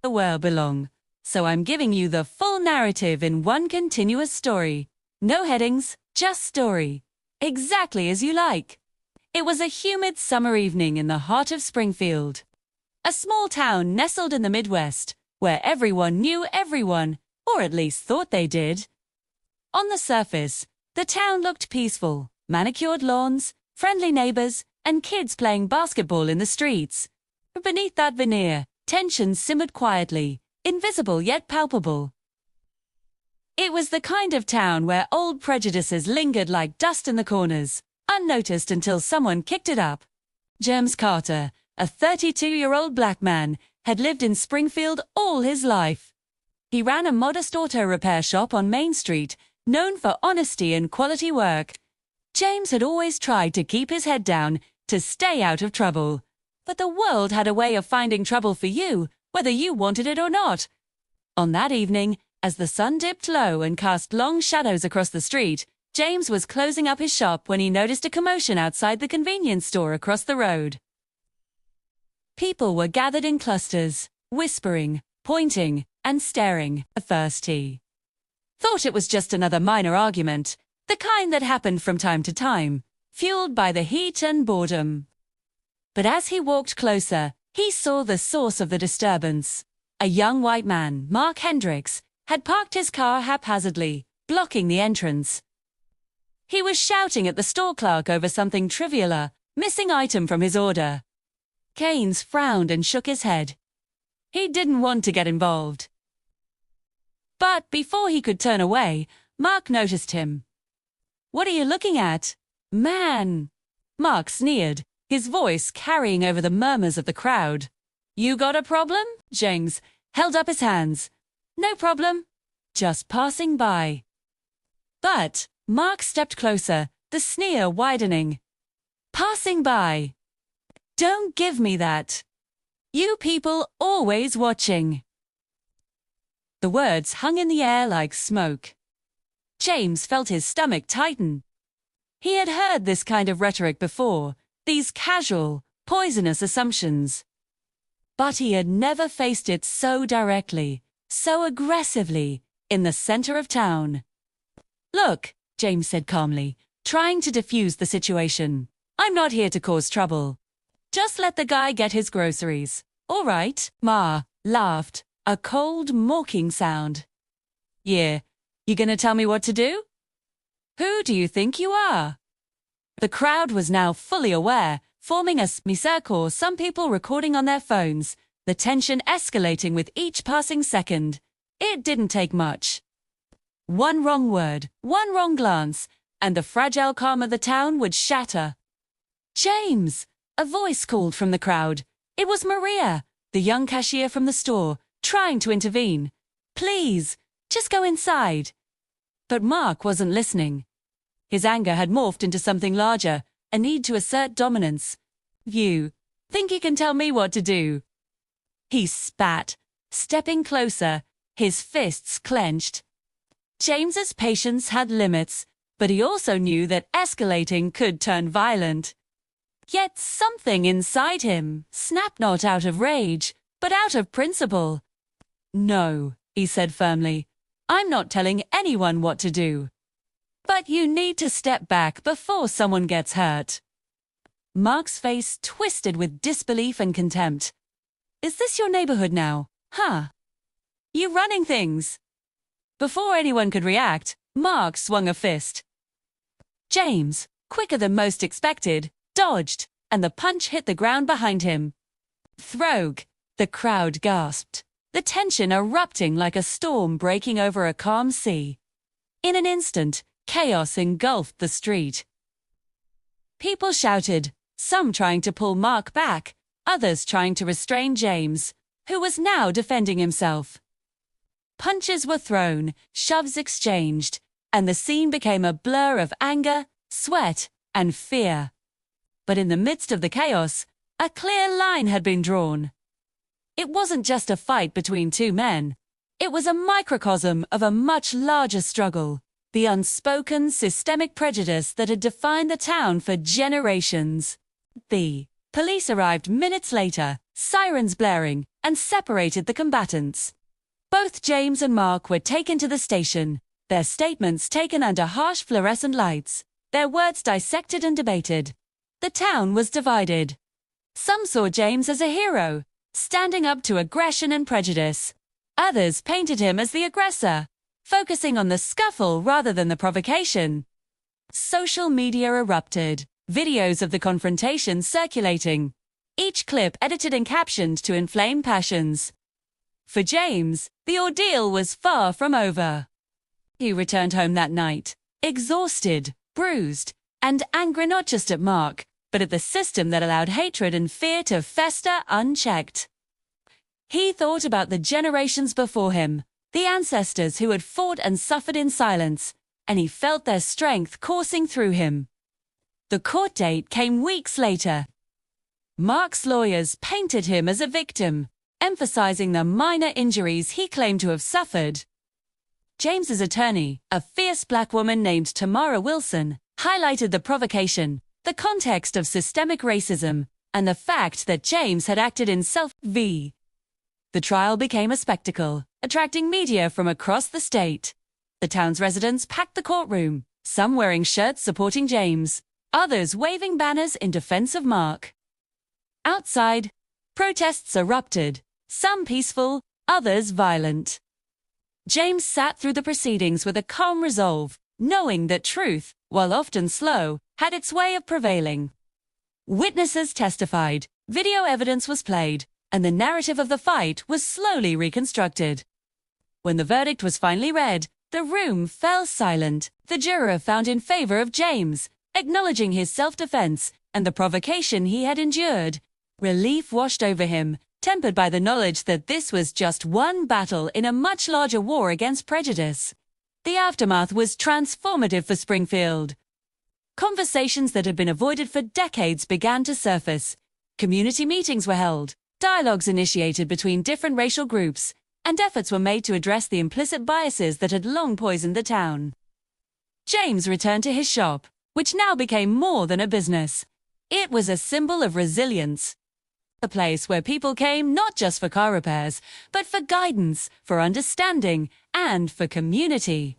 the world belong. So I'm giving you the full narrative in one continuous story. No headings, just story. Exactly as you like. It was a humid summer evening in the heart of Springfield. A small town nestled in the Midwest, where everyone knew everyone, or at least thought they did. On the surface, the town looked peaceful. Manicured lawns, friendly neighbors, and kids playing basketball in the streets. But beneath that veneer, tension simmered quietly, invisible yet palpable. It was the kind of town where old prejudices lingered like dust in the corners, unnoticed until someone kicked it up. James Carter, a 32-year-old black man, had lived in Springfield all his life. He ran a modest auto repair shop on Main Street, known for honesty and quality work. James had always tried to keep his head down, to stay out of trouble. But the world had a way of finding trouble for you, whether you wanted it or not. On that evening, as the sun dipped low and cast long shadows across the street, James was closing up his shop when he noticed a commotion outside the convenience store across the road. People were gathered in clusters, whispering, pointing, and staring. At first he thought it was just another minor argument, the kind that happened from time to time, fueled by the heat and boredom. But as he walked closer, he saw the source of the disturbance. A young white man, Mark Hendricks, had parked his car haphazardly, blocking the entrance. He was shouting at the store clerk over something trivial, a missing item from his order. Keynes frowned and shook his head. He didn't want to get involved. But before he could turn away, Mark noticed him. "What are you looking at?" "Man!" Mark sneered, his voice carrying over the murmurs of the crowd. "You got a problem?" James held up his hands. "No problem. Just passing by." But Mark stepped closer, the sneer widening. "Passing by. Don't give me that. You people always watching." The words hung in the air like smoke. James felt his stomach tighten. He had heard this kind of rhetoric before, these casual, poisonous assumptions. But he had never faced it so directly, so aggressively, in the center of town. "Look," James said calmly, trying to diffuse the situation. "I'm not here to cause trouble. Just let the guy get his groceries." "All right," Ma laughed, a cold, mocking sound. "Yeah, you gonna tell me what to do? Who do you think you are?" The crowd was now fully aware, forming a semicircle, some people recording on their phones, the tension escalating with each passing second. It didn't take much. One wrong word, one wrong glance, and the fragile calm of the town would shatter. "James!" A voice called from the crowd. It was Maria, the young cashier from the store, trying to intervene. "Please, just go inside." But Mark wasn't listening. His anger had morphed into something larger, a need to assert dominance. "You think you can tell me what to do?" He spat, stepping closer, his fists clenched. James's patience had limits, but he also knew that escalating could turn violent. Yet something inside him snapped not out of rage, but out of principle. "No," he said firmly, "I'm not telling anyone what to do. But you need to step back before someone gets hurt." Mark's face twisted with disbelief and contempt. "Is this your neighborhood now, huh? You running things?" Before anyone could react, Mark swung a fist. James, quicker than most expected, dodged, and the punch hit the ground behind him. "Throg," the crowd gasped, the tension erupting like a storm breaking over a calm sea. In an instant, chaos engulfed the street. People shouted, some trying to pull Mark back, others trying to restrain James, who was now defending himself. Punches were thrown, shoves exchanged, and the scene became a blur of anger, sweat, and fear. But in the midst of the chaos, a clear line had been drawn. It wasn't just a fight between two men. It was a microcosm of a much larger struggle, the unspoken systemic prejudice that had defined the town for generations. The police arrived minutes later, sirens blaring, and separated the combatants. Both James and Mark were taken to the station, their statements taken under harsh fluorescent lights, their words dissected and debated. The town was divided. Some saw James as a hero, standing up to aggression and prejudice. Others painted him as the aggressor, focusing on the scuffle rather than the provocation. Social media erupted, videos of the confrontation circulating, each clip edited and captioned to inflame passions. For James, the ordeal was far from over. He returned home that night, exhausted, bruised, and angry not just at Mark, but at the system that allowed hatred and fear to fester unchecked. He thought about the generations before him, the ancestors who had fought and suffered in silence, and he felt their strength coursing through him. The court date came weeks later. Mark's lawyers painted him as a victim, emphasizing the minor injuries he claimed to have suffered. James's attorney, a fierce black woman named Tamara Wilson, highlighted the provocation, the context of systemic racism, and the fact that James had acted in self-defense. The trial became a spectacle, attracting media from across the state. The town's residents packed the courtroom, some wearing shirts supporting James, others waving banners in defense of Mark. Outside, protests erupted, some peaceful, others violent. James sat through the proceedings with a calm resolve, knowing that truth, while often slow, had its way of prevailing. Witnesses testified, video evidence was played, and the narrative of the fight was slowly reconstructed. When the verdict was finally read, the room fell silent. The juror found in favor of James, acknowledging his self-defense and the provocation he had endured. Relief washed over him, tempered by the knowledge that this was just one battle in a much larger war against prejudice. The aftermath was transformative for Springfield. Conversations that had been avoided for decades began to surface. Community meetings were held, dialogues initiated between different racial groups, and efforts were made to address the implicit biases that had long poisoned the town. James returned to his shop, which now became more than a business. It was a symbol of resilience. A place where people came not just for car repairs, but for guidance, for understanding, and for community.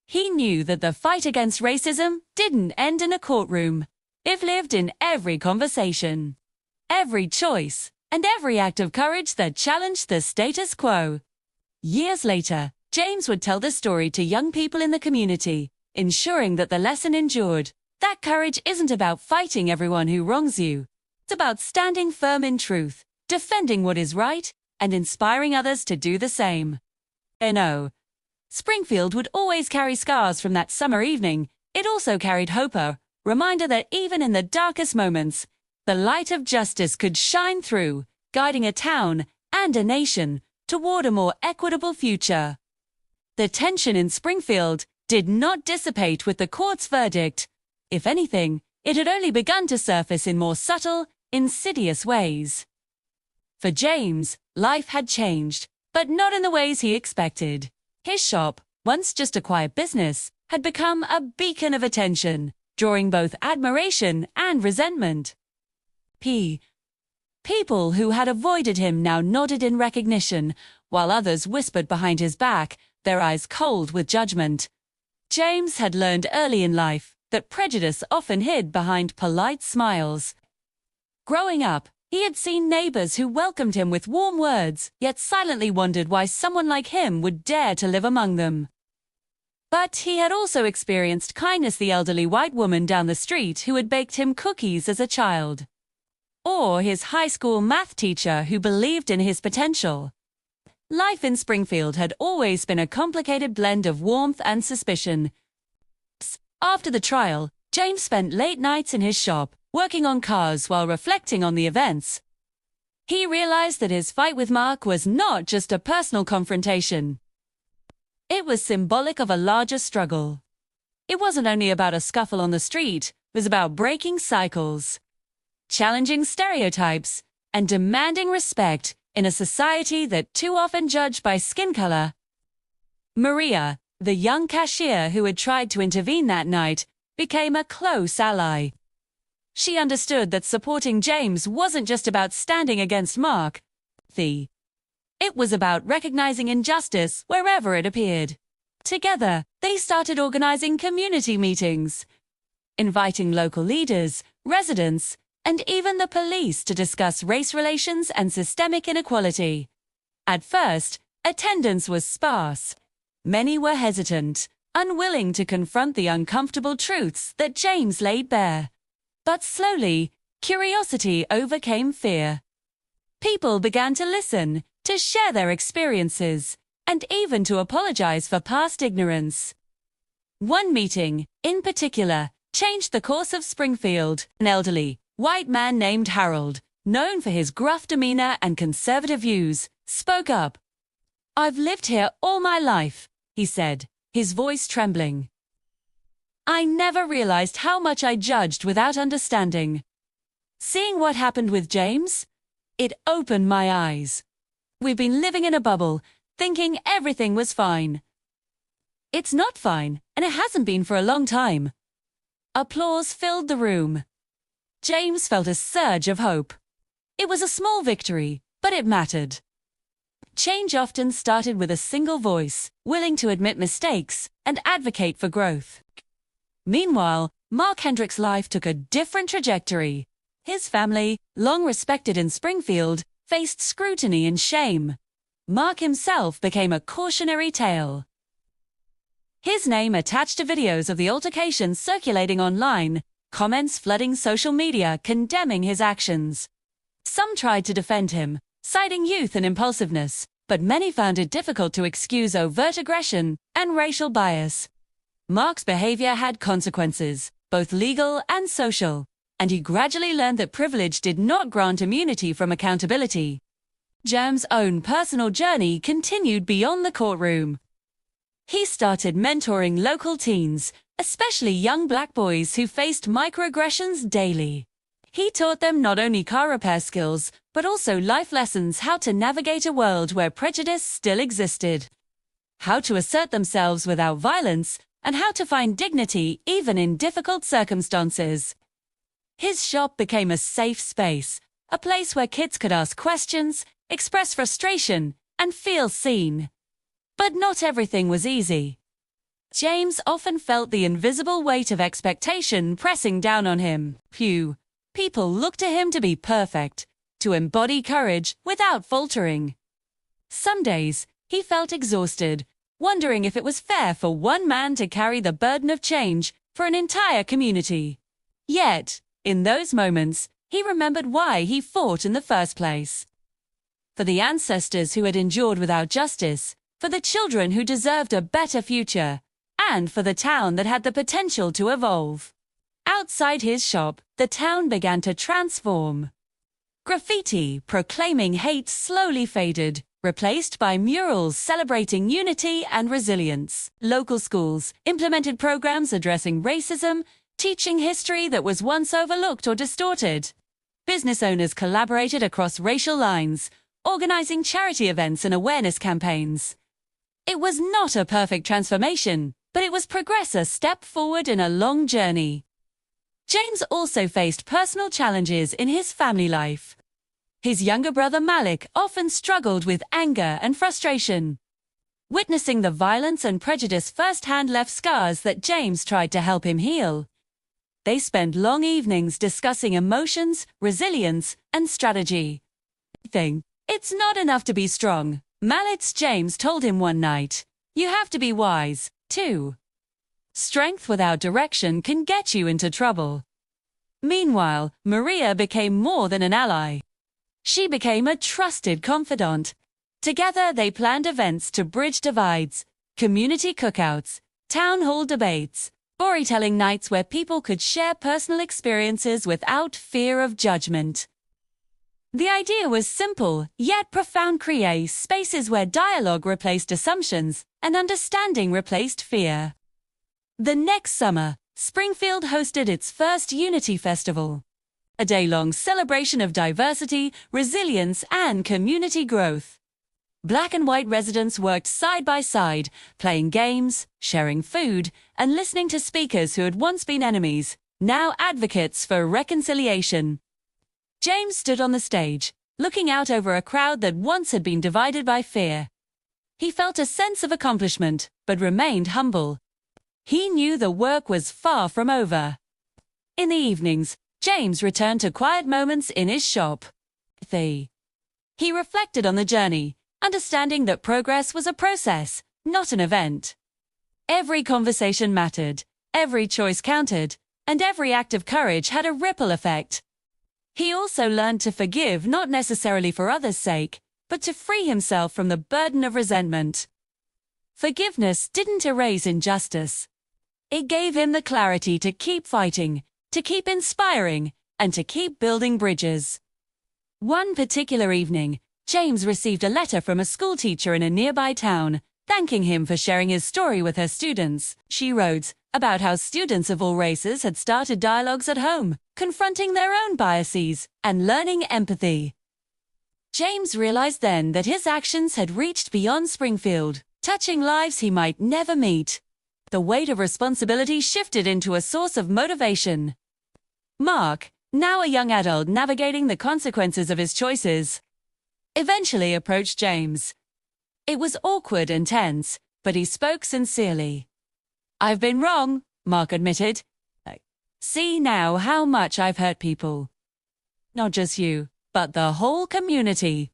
He knew that the fight against racism didn't end in a courtroom. It lived in every conversation, every choice, and every act of courage that challenged the status quo. Years later, James would tell the story to young people in the community, ensuring that the lesson endured. That courage isn't about fighting everyone who wrongs you. It's about standing firm in truth, defending what is right, and inspiring others to do the same. Springfield would always carry scars from that summer evening. It also carried hope, a reminder that even in the darkest moments, the light of justice could shine through, guiding a town and a nation toward a more equitable future. The tension in Springfield did not dissipate with the court's verdict. If anything, it had only begun to surface in more subtle, insidious ways. For James, life had changed, but not in the ways he expected. His shop, once just a quiet business, had become a beacon of attention, drawing both admiration and resentment. People who had avoided him now nodded in recognition, while others whispered behind his back, their eyes cold with judgment. James had learned early in life that prejudice often hid behind polite smiles. Growing up, he had seen neighbors who welcomed him with warm words, yet silently wondered why someone like him would dare to live among them. But he had also experienced kindness, the elderly white woman down the street who had baked him cookies as a child. Or his high school math teacher who believed in his potential. Life in Springfield had always been a complicated blend of warmth and suspicion. After the trial, James spent late nights in his shop, working on cars while reflecting on the events. He realized that his fight with Mark was not just a personal confrontation. It was symbolic of a larger struggle. It wasn't only about a scuffle on the street, it was about breaking cycles, challenging stereotypes, and demanding respect in a society that too often judged by skin color. Maria, the young cashier who had tried to intervene that night, became a close ally. She understood that supporting James wasn't just about standing against Mark. empathy. It was about recognizing injustice wherever it appeared. Together, they started organizing community meetings, inviting local leaders, residents, and even the police to discuss race relations and systemic inequality. At first, attendance was sparse. Many were hesitant, unwilling to confront the uncomfortable truths that James laid bare. But slowly, curiosity overcame fear. People began to listen, to share their experiences, and even to apologize for past ignorance. One meeting, in particular, changed the course of Springfield. An elderly, white man named Harold, known for his gruff demeanor and conservative views, spoke up. "I've lived here all my life," he said, his voice trembling. "I never realized how much I judged without understanding. Seeing what happened with James, it opened my eyes. We've been living in a bubble, thinking everything was fine. It's not fine, and it hasn't been for a long time." Applause filled the room. James felt a surge of hope. It was a small victory, but it mattered. Change often started with a single voice, willing to admit mistakes and advocate for growth. Meanwhile, Mark Hendrick's life took a different trajectory. His family, long respected in Springfield, faced scrutiny and shame. Mark himself became a cautionary tale. His name attached to videos of the altercations circulating online, comments flooding social media condemning his actions. Some tried to defend him, citing youth and impulsiveness, but many found it difficult to excuse overt aggression and racial bias. Mark's behavior had consequences, both legal and social, and he gradually learned that privilege did not grant immunity from accountability. Jam's own personal journey continued beyond the courtroom. He started mentoring local teens, especially young black boys who faced microaggressions daily. He taught them not only car repair skills, but also life lessons: how to navigate a world where prejudice still existed, how to assert themselves without violence, and how to find dignity even in difficult circumstances. His shop became a safe space, a place where kids could ask questions, express frustration, and feel seen. But not everything was easy. James often felt the invisible weight of expectation pressing down on him. People looked to him to be perfect, to embody courage without faltering. Some days, he felt exhausted, wondering if it was fair for one man to carry the burden of change for an entire community. Yet, in those moments, he remembered why he fought in the first place. For the ancestors who had endured without justice, for the children who deserved a better future, and for the town that had the potential to evolve. Outside his shop, the town began to transform. Graffiti proclaiming hate slowly faded, replaced by murals celebrating unity and resilience. Local schools implemented programs addressing racism, teaching history that was once overlooked or distorted. Business owners collaborated across racial lines, organizing charity events and awareness campaigns. It was not a perfect transformation, but it was progress, a step forward in a long journey. James also faced personal challenges in his family life. His younger brother Malik often struggled with anger and frustration. Witnessing the violence and prejudice firsthand left scars that James tried to help him heal. They spent long evenings discussing emotions, resilience, and strategy. It's not enough to be strong, Malik's James told him one night. You have to be wise, too. Strength without direction can get you into trouble. Meanwhile, Maria became more than an ally. She became a trusted confidant. Together they planned events to bridge divides, community cookouts, town hall debates, storytelling nights where people could share personal experiences without fear of judgment. The idea was simple, yet profound: create spaces where dialogue replaced assumptions and understanding replaced fear. The next summer, Springfield hosted its first Unity Festival, a day-long celebration of diversity, resilience, and community growth. Black and white residents worked side by side, playing games, sharing food, and listening to speakers who had once been enemies, now advocates for reconciliation. James stood on the stage, looking out over a crowd that once had been divided by fear. He felt a sense of accomplishment, but remained humble. He knew the work was far from over. In the evenings, James returned to quiet moments in his shop. He reflected on the journey, understanding that progress was a process, not an event. Every conversation mattered, every choice counted, and every act of courage had a ripple effect. He also learned to forgive not necessarily for others' sake, but to free himself from the burden of resentment. Forgiveness didn't erase injustice. It gave him the clarity to keep fighting, to keep inspiring, and to keep building bridges. One particular evening, James received a letter from a schoolteacher in a nearby town, thanking him for sharing his story with her students. She wrote about how students of all races had started dialogues at home, confronting their own biases and learning empathy. James realized then that his actions had reached beyond Springfield, touching lives he might never meet. The weight of responsibility shifted into a source of motivation. Mark, now a young adult navigating the consequences of his choices, eventually approached James. It was awkward and tense, but he spoke sincerely. "I've been wrong," Mark admitted. "See now how much I've hurt people. Not just you, but the whole community.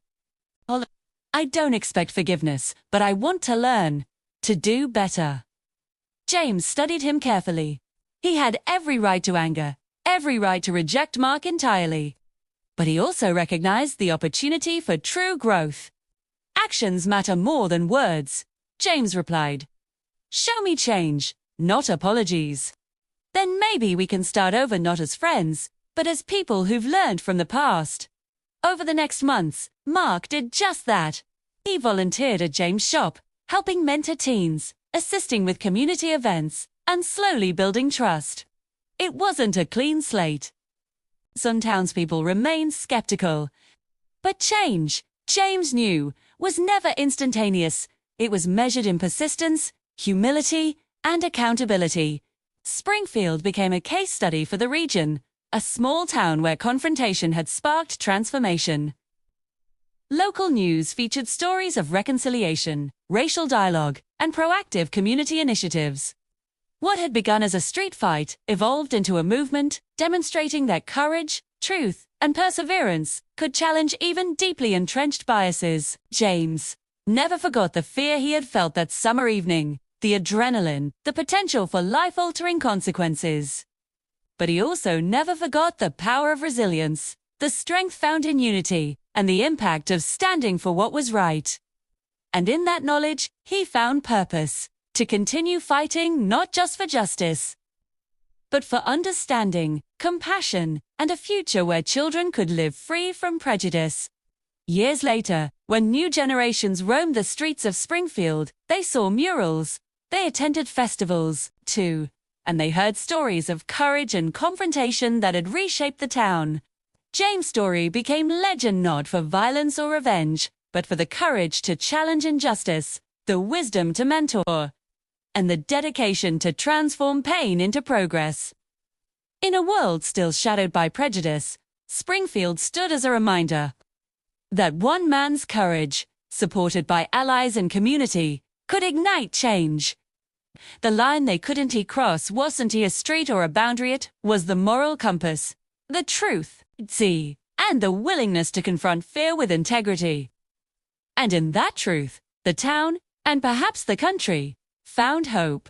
I don't expect forgiveness, but I want to learn, to do better." James studied him carefully. He had every right to anger, every right to reject Mark entirely. But he also recognized the opportunity for true growth. "Actions matter more than words," James replied. "Show me change, not apologies. Then maybe we can start over not as friends, but as people who've learned from the past." Over the next months, Mark did just that. He volunteered at James' shop, helping mentor teens, assisting with community events, and slowly building trust. It wasn't a clean slate. Some townspeople remained skeptical. But change, James knew, was never instantaneous. It was measured in persistence, humility, and accountability. Springfield became a case study for the region, a small town where confrontation had sparked transformation. Local news featured stories of reconciliation, racial dialogue, and proactive community initiatives. What had begun as a street fight evolved into a movement, demonstrating that courage, truth, and perseverance could challenge even deeply entrenched biases. James never forgot the fear he had felt that summer evening, the adrenaline, the potential for life-altering consequences. But he also never forgot the power of resilience, the strength found in unity, and the impact of standing for what was right. And in that knowledge, he found purpose, to continue fighting not just for justice, but for understanding, compassion, and a future where children could live free from prejudice. Years later, when new generations roamed the streets of Springfield, they saw murals, they attended festivals, too, and they heard stories of courage and confrontation that had reshaped the town. James' story became legend not for violence or revenge, but for the courage to challenge injustice, the wisdom to mentor, and the dedication to transform pain into progress. In a world still shadowed by prejudice, Springfield stood as a reminder that one man's courage, supported by allies and community, could ignite change. The line they couldn't cross wasn't a street or a boundary, it was the moral compass, the truth, and the willingness to confront fear with integrity. And in that truth, the town, and perhaps the country, found hope.